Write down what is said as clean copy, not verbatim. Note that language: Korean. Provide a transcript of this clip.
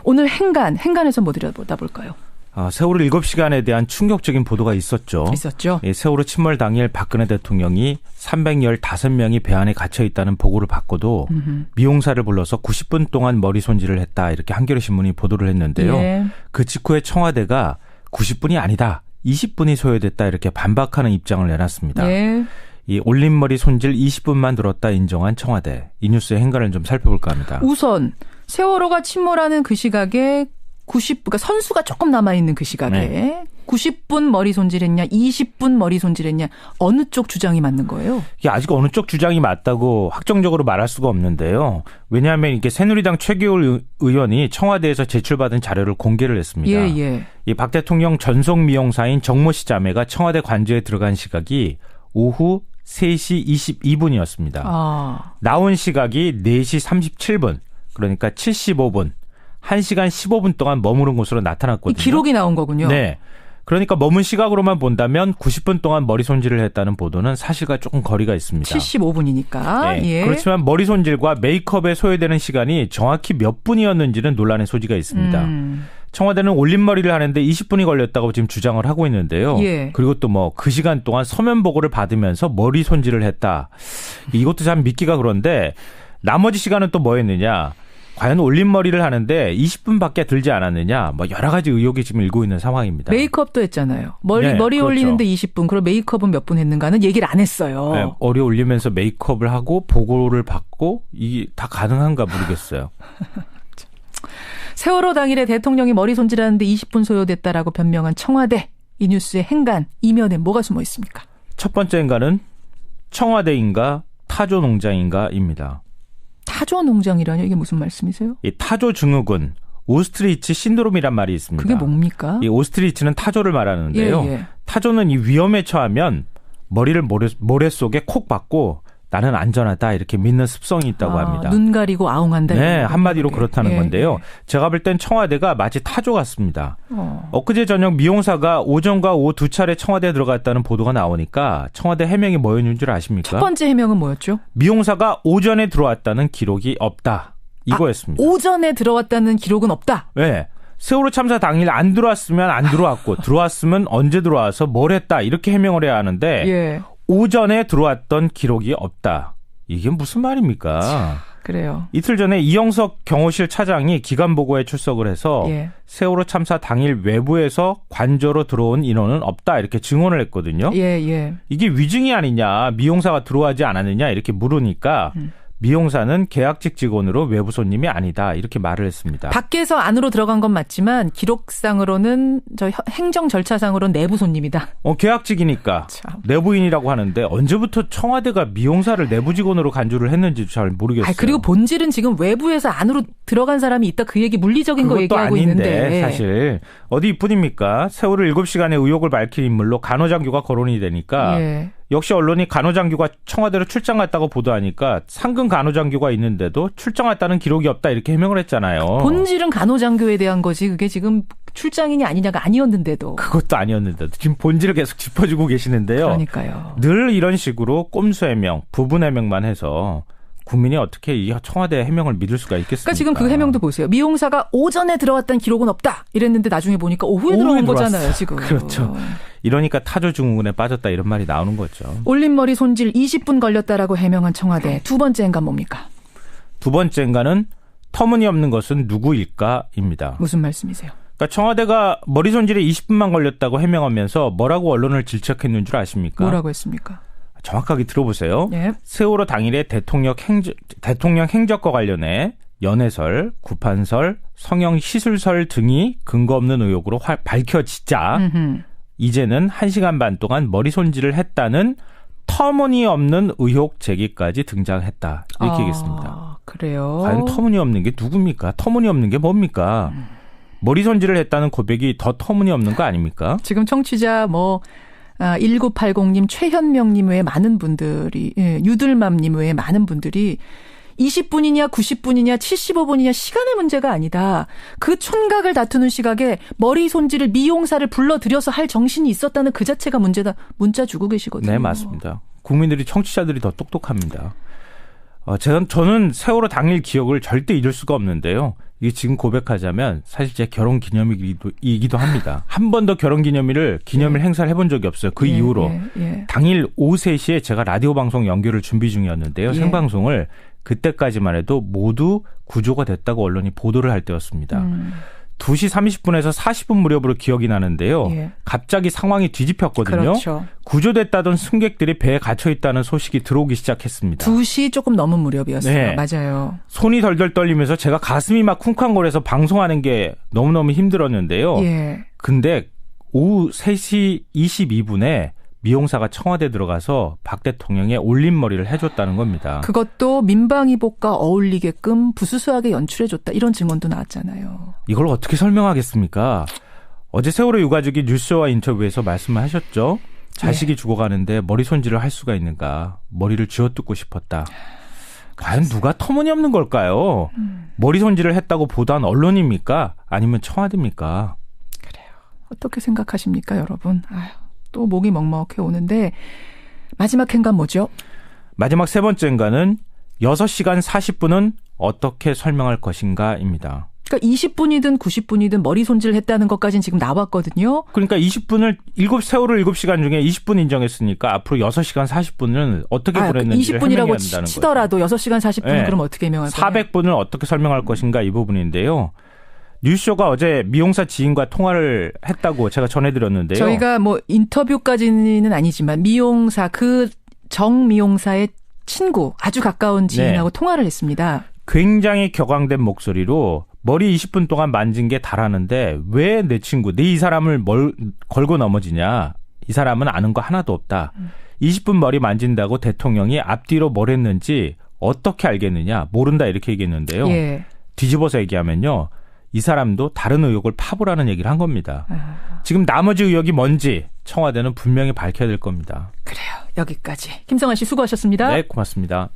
오늘 행간에서 뭐 들여다볼까요? 세월호 7시간에 대한 충격적인 보도가 있었죠. 있었죠. 세월호 침몰 당일 박근혜 대통령이 315명이 배 안에 갇혀 있다는 보고를 받고도 미용사를 불러서 90분 동안 머리 손질을 했다. 이렇게 한겨레 신문이 보도를 했는데요. 예. 그 직후에 청와대가 90분이 아니다. 20분이 소요됐다. 이렇게 반박하는 입장을 내놨습니다. 예. 이 올림머리 손질 20분만 들었다 인정한 청와대. 이 뉴스의 행간을 좀 살펴볼까 합니다. 우선 세월호가 침몰하는 그 시각에 그러니까 선수가 조금 남아있는 그 시각에 네. 90분 머리 손질했냐 20분 머리 손질했냐 어느 쪽 주장이 맞는 거예요? 이게 아직 어느 쪽 주장이 맞다고 확정적으로 말할 수가 없는데요. 왜냐하면 이게 새누리당 최기호 의원이 청와대에서 제출받은 자료를 공개를 했습니다. 예. 이 박 대통령 전속 미용사인 정모 씨 자매가 청와대 관저에 들어간 시각이 오후 3시 22분이었습니다. 나온 시각이 4시 37분. 그러니까 75분. 1시간 15분 동안 머무른 곳으로 나타났거든요. 이 기록이 나온 거군요. 네. 그러니까 머문 시각으로만 본다면 90분 동안 머리 손질을 했다는 보도는 사실과 조금 거리가 있습니다. 75분이니까. 네. 예. 그렇지만 머리 손질과 메이크업에 소요되는 시간이 정확히 몇 분이었는지는 논란의 소지가 있습니다. 청와대는 올림머리를 하는데 20분이 걸렸다고 지금 주장을 하고 있는데요. 예. 그리고 또 뭐 그 시간 동안 서면 보고를 받으면서 머리 손질을 했다. 이것도 참 믿기가 그런데 나머지 시간은 또 뭐였느냐. 과연 올림머리를 하는데 20분밖에 들지 않았느냐. 뭐 여러 가지 의혹이 지금 일고 있는 상황입니다. 메이크업도 했잖아요. 머리 그렇죠. 올리는데 20분. 그럼 메이크업은 몇 분 했는가는 얘기를 안 했어요. 네, 머리 올리면서 메이크업을 하고 보고를 받고 이게 다 가능한가 모르겠어요. 세월호 당일에 대통령이 머리 손질하는데 20분 소요됐다라고 변명한 청와대. 이 뉴스의 행간 이면에 뭐가 숨어 있습니까? 첫 번째 행간은 청와대인가 타조 농장인가입니다. 타조 농장이라뇨? 이게 무슨 말씀이세요? 이 타조 증후군, 오스트리치 신드롬이란 말이 있습니다. 그게 뭡니까? 이 오스트리치는 타조를 말하는데요. 예. 타조는 이 위험에 처하면 머리를 모래 속에 콕 박고 나는 안전하다 이렇게 믿는 습성이 있다고 합니다. 눈 가리고 아웅한다. 네, 한마디로 그렇다는 예. 건데요. 제가 볼 땐 청와대가 마치 타조 같습니다. 엊그제 저녁 미용사가 오전과 오후 두 차례 청와대에 들어갔다는 보도가 나오니까 청와대 해명이 뭐였는 줄 아십니까? 첫 번째 해명은 뭐였죠? 미용사가 오전에 들어왔다는 기록이 없다. 이거였습니다. 오전에 들어왔다는 기록은 없다? 네. 세월호 참사 당일 안 들어왔으면 안 들어왔고 들어왔으면 언제 들어와서 뭘 했다 이렇게 해명을 해야 하는데 예. 오전에 들어왔던 기록이 없다. 이게 무슨 말입니까? 그래요. 이틀 전에 이영석 경호실 차장이 기간보고에 출석을 해서 예. 세월호 참사 당일 외부에서 관저로 들어온 인원은 없다 이렇게 증언을 했거든요. 예. 이게 위증이 아니냐 미용사가 들어가지 않았느냐 이렇게 물으니까 미용사는 계약직 직원으로 외부 손님이 아니다 이렇게 말을 했습니다. 밖에서 안으로 들어간 건 맞지만 기록상으로는 저 행정 절차상으로는 내부 손님이다. 계약직이니까 참. 내부인이라고 하는데 언제부터 청와대가 미용사를 내부 직원으로 간주를 했는지 잘 모르겠어요. 그리고 본질은 지금 외부에서 안으로 들어간 사람이 있다 그 얘기 물리적인 거 얘기하고 아닌데, 있는데. 사실 어디 이뿐입니까? 세월호 7시간의 의혹을 밝힌 인물로 간호장교가 거론이 되니까 예. 역시 언론이 간호장교가 청와대로 출장 갔다고 보도하니까 상근 간호장교가 있는데도 출장 갔다는 기록이 없다 이렇게 해명을 했잖아요. 본질은 간호장교에 대한 거지 그게 지금 출장인이 아니냐가 아니었는데도. 그것도 아니었는데도 지금 본질을 계속 짚어주고 계시는데요. 그러니까요. 늘 이런 식으로 꼼수 해명, 부분 해명만 해서 국민이 어떻게 이 청와대 해명을 믿을 수가 있겠습니까? 그러니까 지금 그 해명도 보세요. 미용사가 오전에 들어왔다는 기록은 없다. 이랬는데 나중에 보니까 오후에 들어온 거잖아요. 지금. 그렇죠. 이러니까 타조 증후군에 빠졌다 이런 말이 나오는 거죠. 올림머리 손질 20분 걸렸다라고 해명한 청와대. 두 번째 행간 뭡니까? 두 번째 행간은 터무니없는 것은 누구일까입니다. 무슨 말씀이세요? 그러니까 청와대가 머리 손질에 20분만 걸렸다고 해명하면서 뭐라고 언론을 질책했는 줄 아십니까? 뭐라고 했습니까? 정확하게 들어보세요. 예. 세월호 당일에 대통령 행적과 관련해 연애설, 구판설, 성형 시술설 등이 근거 없는 의혹으로 밝혀지자 이제는 1시간 반 동안 머리 손질을 했다는 터무니없는 의혹 제기까지 등장했다. 이렇게 얘기했습니다. 그래요? 과연 터무니없는 게 누굽니까? 터무니없는 게 뭡니까? 머리 손질을 했다는 고백이 더 터무니없는 거 아닙니까? 지금 청취자 1980님, 최현명님 외에 많은 분들이, 유들맘님 외에 많은 분들이 20분이냐 90분이냐 75분이냐 시간의 문제가 아니다. 그 촌각을 다투는 시각에 머리 손질을 미용사를 불러들여서 할 정신이 있었다는 그 자체가 문제다. 문자 주고 계시거든요. 네, 맞습니다. 국민들이 청취자들이 더 똑똑합니다. 저는 세월호 당일 기억을 절대 잊을 수가 없는데요. 이게 지금 고백하자면 사실 제 결혼 기념일이기도 합니다. 한 번도 기념일 행사를 해본 적이 없어요. 그 이후로. 당일 오후 3시에 제가 라디오 방송 연결을 준비 중이었는데요. 생방송을 그때까지만 해도 모두 구조가 됐다고 언론이 보도를 할 때였습니다. 2시 30분에서 40분 무렵으로 기억이 나는데요. 갑자기 상황이 뒤집혔거든요. 그렇죠. 구조됐다던 승객들이 배에 갇혀있다는 소식이 들어오기 시작했습니다. 2시 조금 넘은 무렵이었어요. 네. 맞아요. 손이 덜덜 떨리면서 제가 가슴이 막 쿵쾅거려서 방송하는 게 너무너무 힘들었는데요. 근데 오후 3시 22분에 미용사가 청와대 들어가서 박 대통령의 올림머리를 해줬다는 겁니다. 그것도 민방위복과 어울리게끔 부수수하게 연출해줬다. 이런 증언도 나왔잖아요. 이걸 어떻게 설명하겠습니까? 어제 세월호 유가족이 뉴스와 인터뷰에서 말씀을 하셨죠. 자식이 죽어가는데 머리 손질을 할 수가 있는가. 머리를 쥐어뜯고 싶었다. 과연 누가 터무니없는 걸까요? 머리 손질을 했다고 보도한 언론입니까? 아니면 청와대입니까? 그래요. 어떻게 생각하십니까, 여러분? 아유. 또 목이 먹먹해 오는데 마지막 행간 뭐죠? 마지막 세 번째 행간은 6시간 40분은 어떻게 설명할 것인가입니다. 그러니까 20분이든 90분이든 머리 손질했다는 것까지는 지금 나왔거든요. 그러니까 20분을 세월호 7시간 중에 20분 인정했으니까 앞으로 6시간 40분은 어떻게 보냈는지를 20분이라고 치더라도 6시간 40분은 그럼 어떻게 해명할 거예요? 400분을 어떻게 설명할 것인가 이 부분인데요. 뉴스쇼가 어제 미용사 지인과 통화를 했다고 제가 전해드렸는데요. 저희가 뭐 인터뷰까지는 아니지만 미용사 정 미용사의 친구 아주 가까운 지인하고 통화를 했습니다. 굉장히 격앙된 목소리로 머리 20분 동안 만진 게 다라는데 왜 내 친구 이 사람을 걸고 넘어지냐. 이 사람은 아는 거 하나도 없다. 20분 머리 만진다고 대통령이 앞뒤로 뭘 했는지 어떻게 알겠느냐. 모른다 이렇게 얘기했는데요. 뒤집어서 얘기하면요. 이 사람도 다른 의혹을 파보라는 얘기를 한 겁니다. 지금 나머지 의혹이 뭔지 청와대는 분명히 밝혀야 될 겁니다. 그래요. 여기까지. 김성환 씨 수고하셨습니다. 네, 고맙습니다.